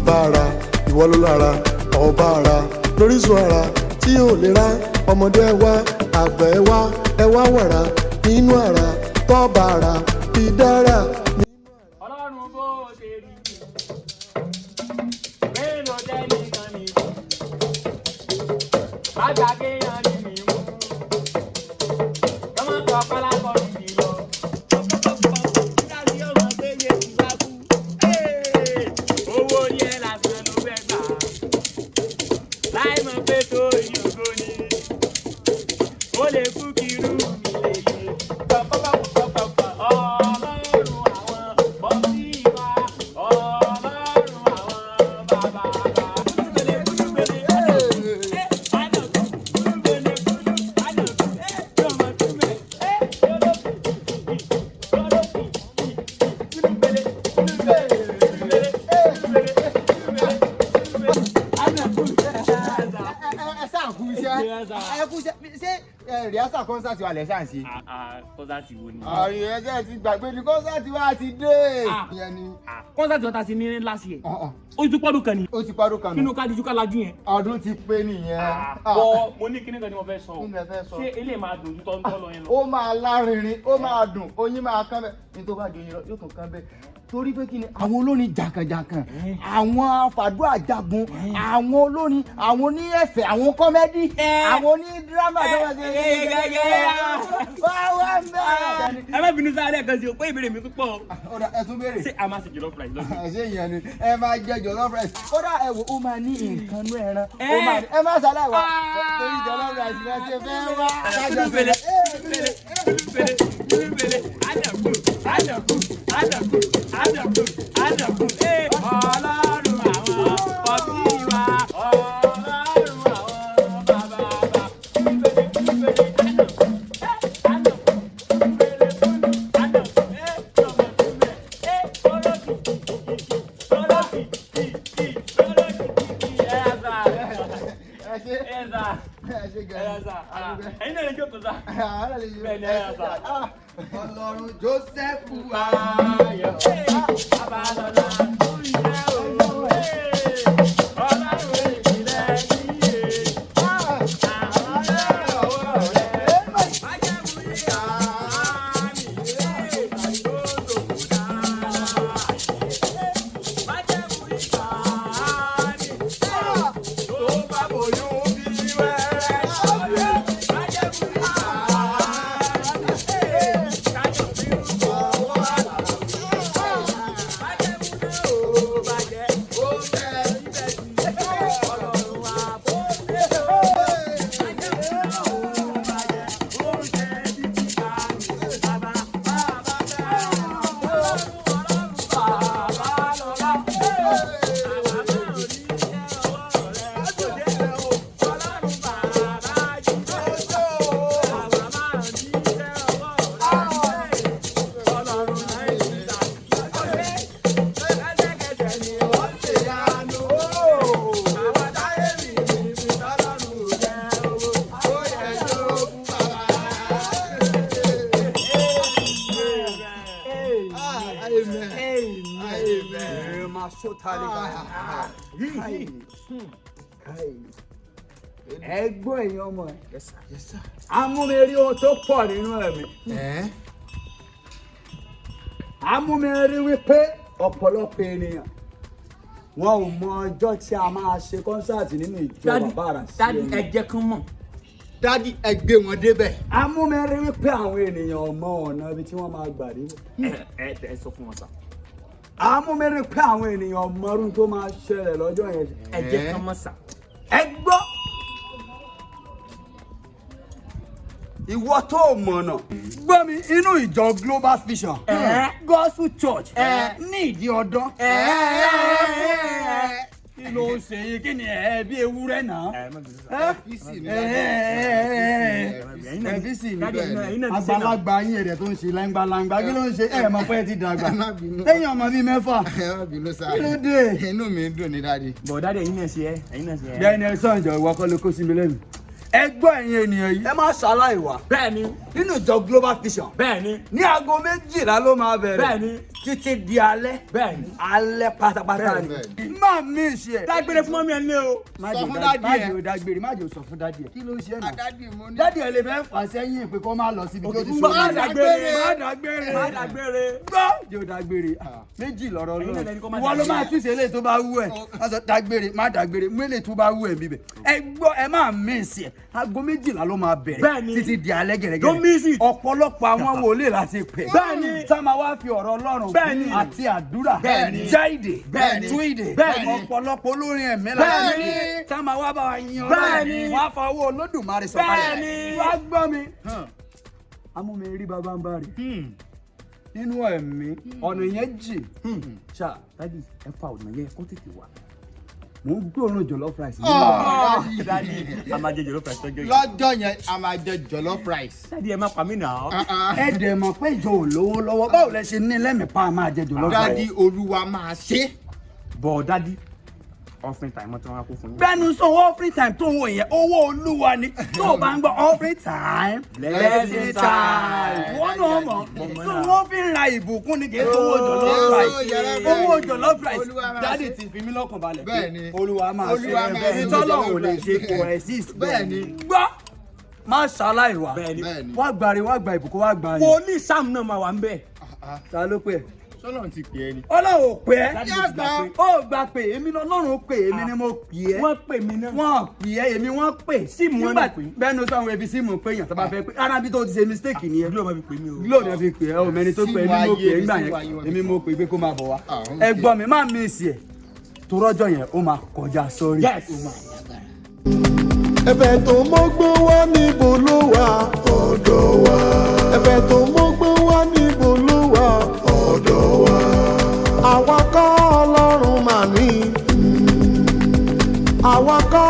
bàbá ara ìwọ ló lára ọba ara lóríṣun ara tí ò lè ra ọmọdé wá àgbẹ̀ wá ẹ wá wàrà nínú ara tọ́ba ara fi dára. Ọlọ́run bó ṣe rí mélòó tẹ́lẹ̀ kan ní àgbàgbé yan ní mímú ọmọ kan pálákọ̀ nìyí lọ. Owó ní ẹ lásán ló fẹ́ gbà láì mọ̀ pé tó ìyókò ni ó lè kú kí irú mi lè yé. Rìásà kọ́nsáàtì wa lẹ̀ ṣáà ń ṣe. Kọ́nsáàtì wo ni? Ààrẹ ẹ̀jẹ̀ ti gbàgbé ni kọ́nsáàtì wa ti dé. Kọ́nsáàtì wa ta sí ní last year. Ó ti pọ́dún kan ni. Ó ti pọ́dún kan ni. Kínú ká dijú ká lajú yẹn. Ọdún ti pé nìyẹn. Bọ́ mo ní kíní kan ni mo fẹ́ sọ. Kí ni ẹ fẹ́ sọ? Ṣé eléyìí máa dùn ju tọ́ lọ yẹn lọ? Ó máa lárinrin, ó máa dùn, oyin máa kán bẹ́ẹ̀. Ní tó bá di oyin lọ, yóò tún kán bẹ́ẹ̀. Torí pé kí ni àwọn olórin jàǹkànjàǹkàn, àwọn afàdúrà jagun, àwọn olórin, àwọn oní ẹ̀fẹ̀, àwọn kọ́mẹ́dì, àwọn oní dírámà tó wà sí ẹ má bínú sáré kan sí o pé ìbéèrè mi tún pọ̀. ẹ tún béèrè. Ṣé a máa ṣe jollof rice lọ́dún? Ṣé ìyẹn ni ẹ máa jẹ jollof rice? Kódà ẹ wò ó máa ní nǹkan nú ẹran. Ẹ má ṣàlàyé wa torí jollof rice rẹ ṣe fẹ́ wá. Olúfèlè àdàkù àdàkù àdàkù àdàkù àdàkù Ọlọ́run àwọn ọtí wa Ọlọ́run àwọn bàbá bá. Ẹ̀yin náà lè jókòó sá. Bẹ́ẹ̀ ni ẹ̀yà sá. Ọlọ́run Jósẹ́fù ayọ̀. Babalọ́lá tó yẹ owó. Ọlọ́run ìjìnlẹ̀ yíyẹ. Àwọn ọ̀rẹ́ ọwọ́ rẹ̀. Májẹ̀mú ìyá mi. Ìgbàgbọ́ tó kù dáa. Májẹ̀mú ìyá mi. Tó bá bòyún bí wẹ́rẹ́. Ẹgbọ́n èèyàn ọmọ ẹ̀ amúmẹ́rí ohun tó pọ̀ nínú ẹ̀mí amúmẹ́rí wípé ọ̀pọ̀lọpọ̀ ènìyàn wọn ò mọ ọjọ́ tí a máa ṣe kọ́nsáàtì nínú ìjọ bàbá rà sí Dádì ẹ jẹ́ kán mọ̀. Dádì ẹ gbé wọn débẹ̀. amúmẹ́rí wípé àwọn ènìyàn ọmọ ọ̀nà ibi tí wọ́n máa gbà rí. Ẹ sọ fún wọn sá. amúmẹ́rí pé àwọn ènìyàn ọmọrún tó máa ṣẹlẹ̀ lọ́jọ́ yẹn. Ẹ jẹ́ kán mọ̀ sá. Ẹ gbọ́ ìwọ tó mọ̀nà gbọ́ mi inú ìjọ Global Vision Gospel Church ní ìdí ọdún kí ló ń ṣe yìí kí ni bí ewúrẹ́ náà ẹ̀fíìsì àgbàlagbà yín ẹ̀rẹ̀ tó ń ṣe láńgbàláńgbà kí ló ń ṣe mọ̀ pé ẹ ti dàgbà lẹ́yìn ọmọ bíi mẹ́fà kí ló dé. Inú mi ń dùn ní Dádì. Bọ̀ Dádì ẹ̀yin náà ṣe ẹ́ ẹ̀yin náà ṣe ẹ́. bẹ́ẹ̀ ni ẹ sọ̀njọ́ ìwọ kọ́ ló kó sí mi lẹ́nu. Ẹ gbọ́ ẹ̀yin ènìyàn yìí ẹ má ṣàlàyé wa. Bẹ́ẹ̀ni. Nínú ìjọ Global Vision. Bẹ́ẹ̀ni. Ní aago 12 ló máa bẹ̀rẹ̀. Bẹ́ẹ̀ni. Títí di alẹ́. Bẹ́ẹ̀ni. Alẹ́ pátápátá ni. Má máa mí ṣe. dágbére fún mọ́mí ẹ̀ ní o. Sọ fún dádì ẹ. má jẹ́ dágbére má jẹ́ sọ fún dádì ẹ. kí ló ń ṣe náà. dádì mo ní. dádì ẹ lè fẹ́ fà sẹ́yìn pé kó má lọ síbi tó ti má sọ. dágbére má dágbére. má dágbére. gbọ́ jẹ́ dágbére. méjì lọ́rọ̀ Ẹ̀yin náà lẹni kó má lọ́rọ̀ wọ́n ló máa dágbére. túnṣe eléyìí tó bá wú ẹ̀. wọ́n sọ dágbére má dágbére mú eléyìí tó bá wú ẹ̀ bíbẹ̀. ẹ gbọ́ ẹ máa mí sí ẹ̀ aago 12 ló máa bẹ̀rẹ̀ Bẹ́ẹ̀ni. títí di alẹ́ gẹ̀rẹ́gẹ̀rẹ́. Don't miss it. ọ̀pọ̀lọpọ̀ àwọn wòlíì láti pè. Bẹ́ẹ̀ni. tá a máa wá fi ọ̀rọ̀ Ọlọ́run Bẹ́ẹ̀ni. àti àdúrà Bẹ́ẹ̀ni. jáde Bẹ́ẹ̀ni. túìdè Bẹ́ẹ̀ni. ọ̀pọ̀lọpọ̀ olórin ẹ̀mí Bẹ́ẹ̀ni. tá a máa wá bá wa yin Bẹ́ẹ̀ni. wọ́n á fa owó Olódùmarè sọ̀kalẹ̀ Bẹ́ẹ̀ni. wá gbọ́ mi amúmi rí bàbá ń bá rí nínú ẹ̀mí ọ̀nà yẹn jì ṣá dájú ẹ fa ọ̀nà yẹn kó tètè wá mò ń gbóòórùn jollof rice a máa jẹ jollof rice tọ́jọ́ yìí. lọ́jọ́ yẹn a máa jẹ jollof rice. dádì ẹ má pa mí nà ọ́. ẹ dẹ̀ mọ̀ pé ìjọ ò lówó lọ́wọ́ báwo lẹ ṣe ní lẹ́mìí pa máa jẹ jollof dádì rice. olúwa máa ṣe. bọ̀ dádì offering time tí wọ́n á kó fún yín. bẹ́ẹ̀ni sọ offering time tó wọ yẹn owó Olúwa ni tó o bá ń gbọ́ offering time Blessing time. wọ́n náà mọ̀ tó wọ́n fi ń ra ìbùkún ni kì í sọ owó jollof rice owó jollof rice Olúwa máa dáàdì ṣe. ti fi mí lọ́kàn balẹ̀ Bẹ́ẹ̀ni. Olúwa máa Olúwa ṣe máa ṣe ìtọ́lọ̀ ò jollof lè rice. ṣe kò resist Bẹ́ẹ̀ni. gbọ́ má ṣàlàyé wa Bẹ́ẹ̀ni. wá gbàre wá gba ìbùkún wá gbà yín wòlíì sam náà máa wà ń bẹ̀. ta ló pè é sọ́nà ti pè é ni. Ọlọ́run ò pè é Dádì mo ti gbà pé. ó gbà pé èmi lọ́lọ́run pè èmi ni mo pè é wọ́n pè mí náà. wọ́n pè é èmi wọ́n pè Síìmù wọn náà pè. bẹ́ẹ̀ ni sọ́run ebi síìmù pé èèyàn tó bá fẹ́ pé arábí tó ti ṣe mistake nìyẹn glo máa fi pè mí o. glo ni ẹ fi pè é o mẹni tó pè èmi mo pè é nígbà yẹn èmi mo pè é pé kó máa bọ̀ wá ẹ̀gbọ́n mi má mi sí ẹ̀ tó rọ́jọ́ yẹn ó máa kọjá sórí. yes. ẹ̀bẹ̀ tó mọ́gbọ́n wá níbo ló wà ọ̀dọ̀ wa ẹ̀bẹ̀ tó mọ́gbọ́n wá níbo ló wà ọ̀dọ̀ wa àwa kọ́ Ọlọ́run mà ní àwa kọ́